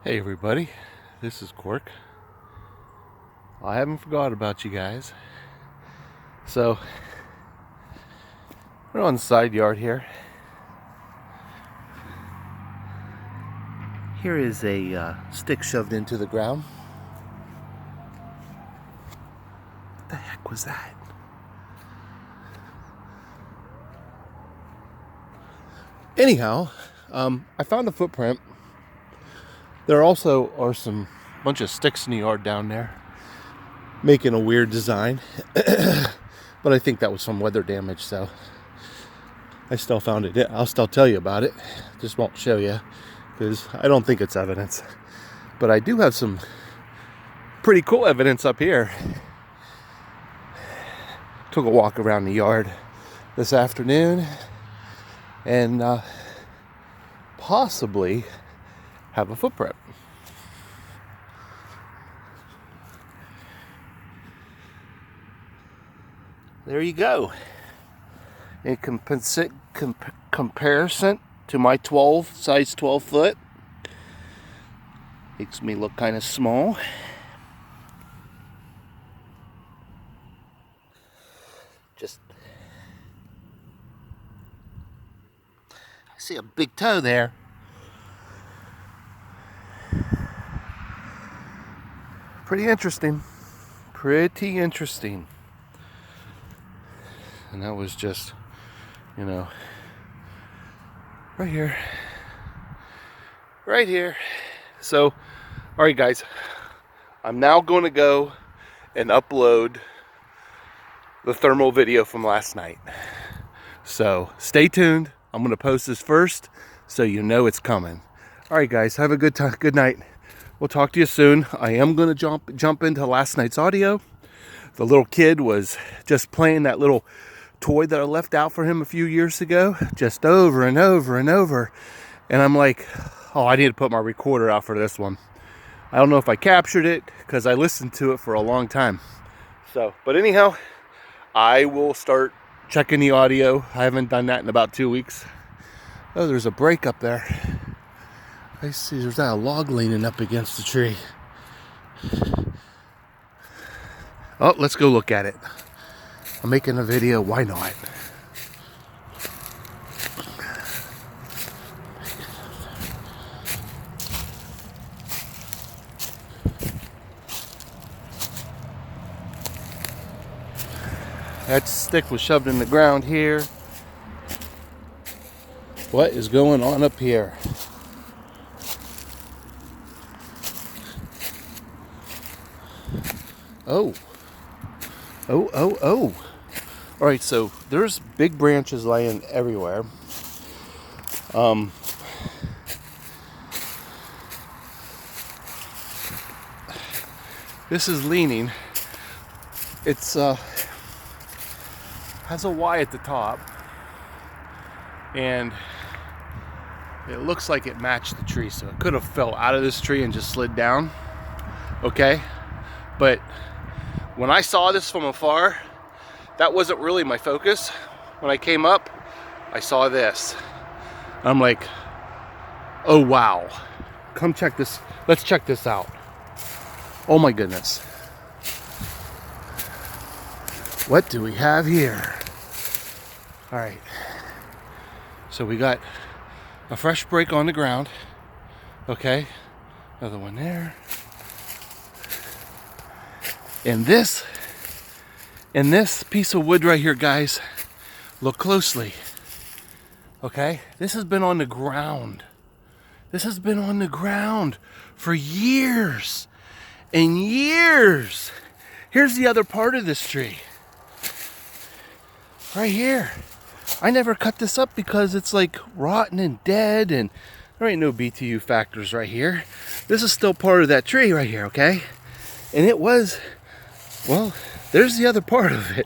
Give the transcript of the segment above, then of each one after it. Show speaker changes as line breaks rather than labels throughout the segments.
Hey everybody, this is Quark. I haven't forgot about you guys. So, we're on the side yard here. Here is a stick shoved into the ground. What the heck was that? Anyhow, I found a footprint. There also are some bunch of sticks in the yard down there, making a weird design. But I think that was from weather damage, so I still found it. I'll still tell you about it. Just won't show you because I don't think it's evidence. But I do have some pretty cool evidence up here. Took a walk around the yard this afternoon and possibly have a footprint. There you go. In comparison to my size 12 foot, makes me look kind of small. I see a big toe there. Pretty interesting. And that was just, right here. So, alright guys, I'm now going to go and upload the thermal video from last night. So, stay tuned. I'm going to post this first so you know it's coming. Alright guys, have a good time. Good night. We'll talk to you soon. I am going to jump into last night's audio. The little kid was just playing that little toy that I left out for him a few years ago, just over and over and over. And I'm like, oh, I need to put my recorder out for this one. I don't know if I captured it because I listened to it for a long time. So, but anyhow, I will start checking the audio. I haven't done that in about 2 weeks. Oh, there's a break up there. I see there's that log leaning up against the tree. Oh, let's go look at it. I'm making a video, why not? That stick was shoved in the ground here. What is going on up here? Oh. All right, so there's big branches laying everywhere. This is leaning. It's has a Y at the top, and it looks like it matched the tree, so it could have fell out of this tree and just slid down. Okay, but when I saw this from afar, that wasn't really my focus. When I came up, I saw this. I'm like, oh wow. Come check this. Let's check this out. Oh my goodness. What do we have here? All right. So we got a fresh break on the ground. Okay. Another one there. And this piece of wood right here, guys, look closely. Okay, this has been on the ground. This has been on the ground for years and years. Here's the other part of this tree. Right here. I never cut this up because it's like rotten and dead, and there ain't no BTU factors right here. This is still part of that tree right here, okay? And it was, well, there's the other part of it.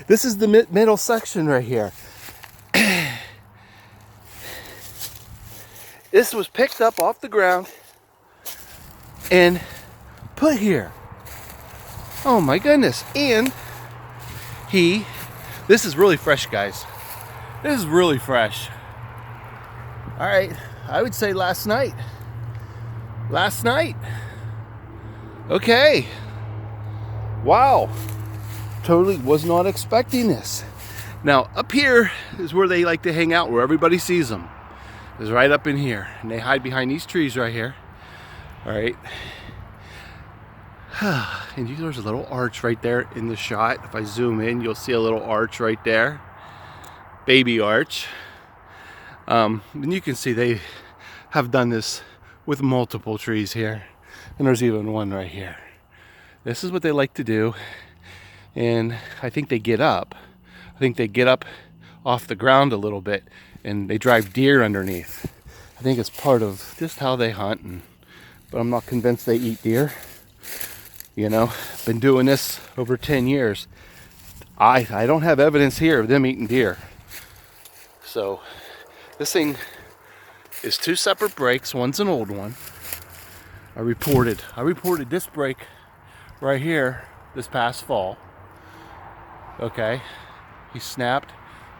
This is the middle section right here. This was picked up off the ground and put here. Oh my goodness. And this is really fresh, guys. This is really fresh. All right, I would say last night. last night. Okay. Wow. Totally was not expecting this. Now, up here is where they like to hang out, where everybody sees them. Is right up in here. And they hide behind these trees right here. All right. And there's a little arch right there in the shot. If I zoom in, you'll see a little arch right there. Baby arch. And you can see they have done this with multiple trees here. And there's even one right here. This is what they like to do. And I think they get up. I think they get up off the ground a little bit and they drive deer underneath. I think it's part of just how they hunt. But I'm not convinced they eat deer. You know, been doing this over 10 years. I don't have evidence here of them eating deer. So this thing is 2 separate breaks. One's an old one. I reported this break right here this past fall. Okay, he snapped,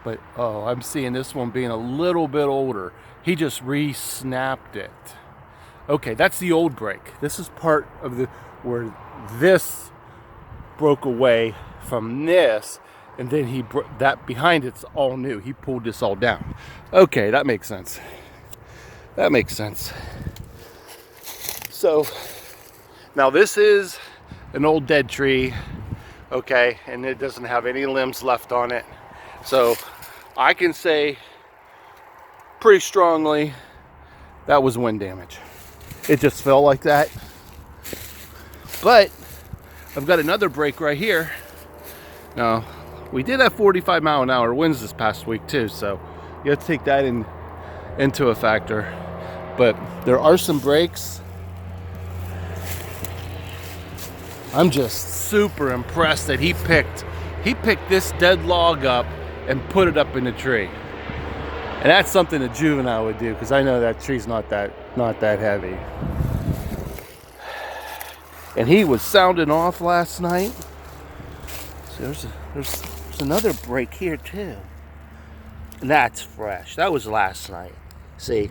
but oh, I'm seeing this one being a little bit older. He just re-snapped it. Okay, that's the old break. This is part of the where this broke away from this, and then that behind it's all new. He pulled this all down. Okay, that makes sense. That makes sense. So now this is an old dead tree, okay, and it doesn't have any limbs left on it. So I can say pretty strongly that was wind damage. It just fell like that. But I've got another break right here. Now, we did have 45-mile-an-hour winds this past week too, so you have to take that into a factor. But there are some breaks. I'm just super impressed that he picked this dead log up and put it up in the tree. And that's something a juvenile would do, because I know that tree's not that heavy. And he was sounding off last night. So there's another break here too. And that's fresh. That was last night. See,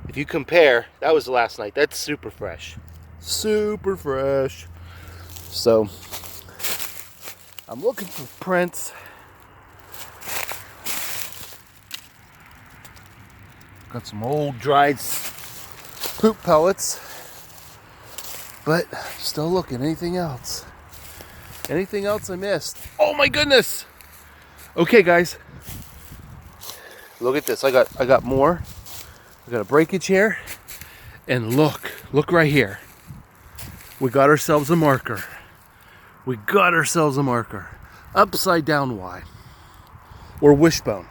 if you compare, that was last night. That's super fresh. Super fresh. So I'm looking for prints. Got some old dried poop pellets. But still looking. Anything else? Anything else I missed? Oh my goodness! Okay, guys. Look at this. I got more. I got a breakage here. And look right here. We got ourselves a marker. We got ourselves a marker. Upside down Y. Or wishbone.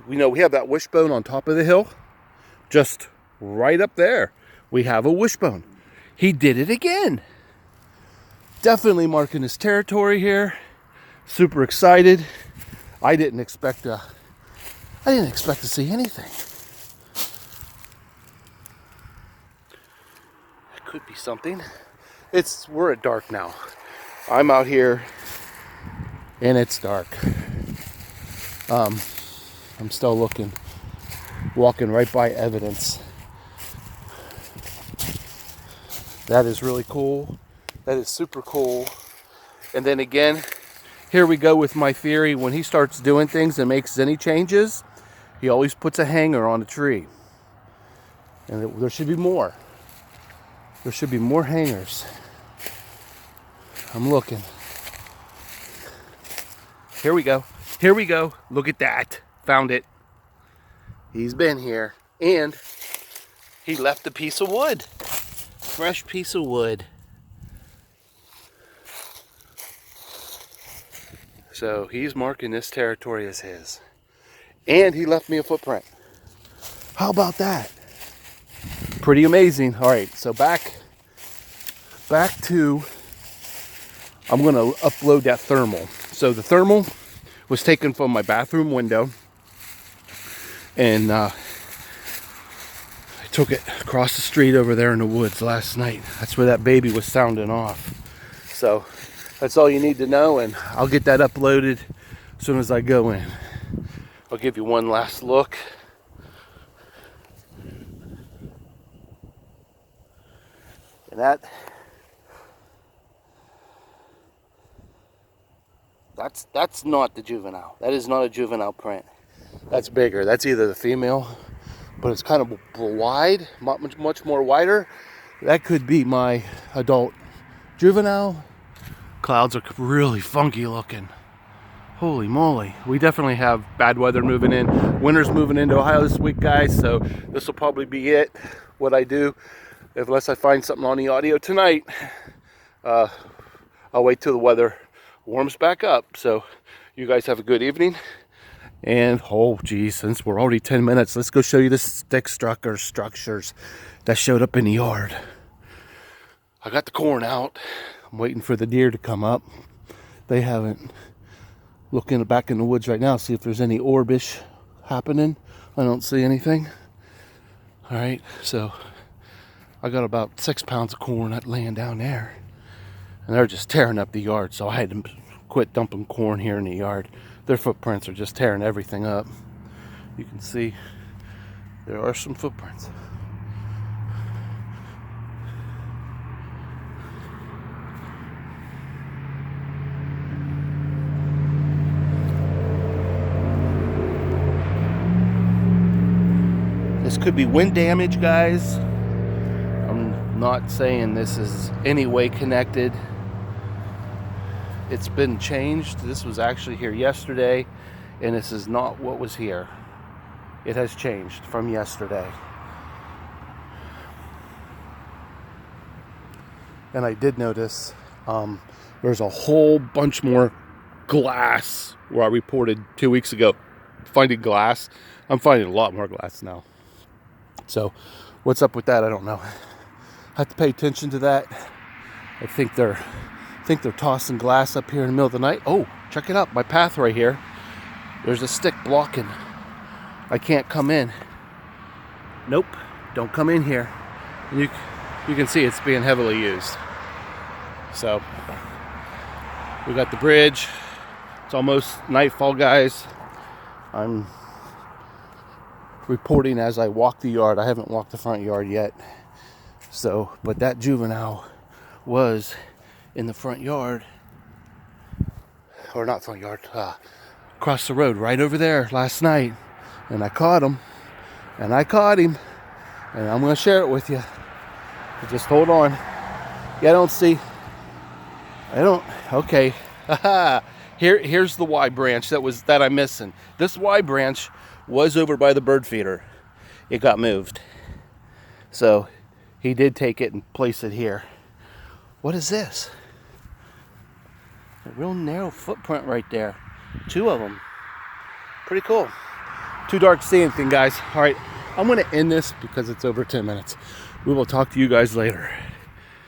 We know we have that wishbone on top of the hill. Just right up there. We have a wishbone. He did it again. Definitely marking his territory here. Super excited. I didn't expect to see anything. It could be something. We're at dark now. I'm out here and it's dark. I'm still looking, walking right by evidence. That is really cool. That is super cool. And then again, here we go with my theory. When he starts doing things and makes any changes, he always puts a hanger on a tree. And there should be more. There should be more hangers. I'm looking. Here we go. Here we go. Look at that. Found it. He's been here. And he left a piece of wood. Fresh piece of wood. So he's marking this territory as his. And he left me a footprint. How about that? Pretty amazing. All right, so back to, I'm going to upload that thermal. So the thermal was taken from my bathroom window. And I took it across the street over there in the woods last night. That's where that baby was sounding off. So that's all you need to know, and I'll get that uploaded as soon as I go in. I'll give you one last look. And that's not the juvenile. That is not a juvenile print. That's bigger. That's either the female, but it's kind of wide, much more wider. That could be my adult juvenile. Clouds are really funky looking. Holy moly. We definitely have bad weather moving in. Winter's moving into Ohio this week, guys, so this will probably be it, what I do. Unless I find something on the audio tonight, I'll wait till the weather warms back up. So you guys have a good evening. And oh geez, since we're already 10 minutes, let's go show you the stick structures that showed up in the yard. I got the corn out. I'm waiting for the deer to come up. They haven't. Looking back in the woods right now, see if there's any orbish happening. I don't see anything. All right, so I got about 6 pounds of corn laying down there, and they're just tearing up the yard. So I had to quit dumping corn here in the yard. Their footprints are just tearing everything up. You can see there are some footprints. This could be wind damage, guys. I'm not saying this is any way connected. It's been changed. This was actually here yesterday, and this is not what was here. It has changed from yesterday. And I did notice there's a whole bunch more glass where I reported 2 weeks ago finding glass. I'm finding a lot more glass now. So what's up with that, I don't know. I have to pay attention to that. I think they're tossing glass up here in the middle of the night. Oh, check it out, my path right here. There's a stick blocking. I can't come in. Nope, don't come in here. And you can see it's being heavily used. So we got the bridge. It's almost nightfall, guys. I'm reporting as I walk the yard. I haven't walked the front yard yet. So, but that juvenile was in the front yard, or not front yard, across the road right over there last night, and I caught him, and I'm going to share it with you. But just hold on. Yeah, okay. Here's the Y branch that I'm missing. This Y branch was over by the bird feeder. It got moved. So he did take it and place it here. What is this? A real narrow footprint right there. 2 of them. Pretty cool. Too dark to see anything, guys. All right, I'm going to end this because it's over 10 minutes. We will talk to you guys later.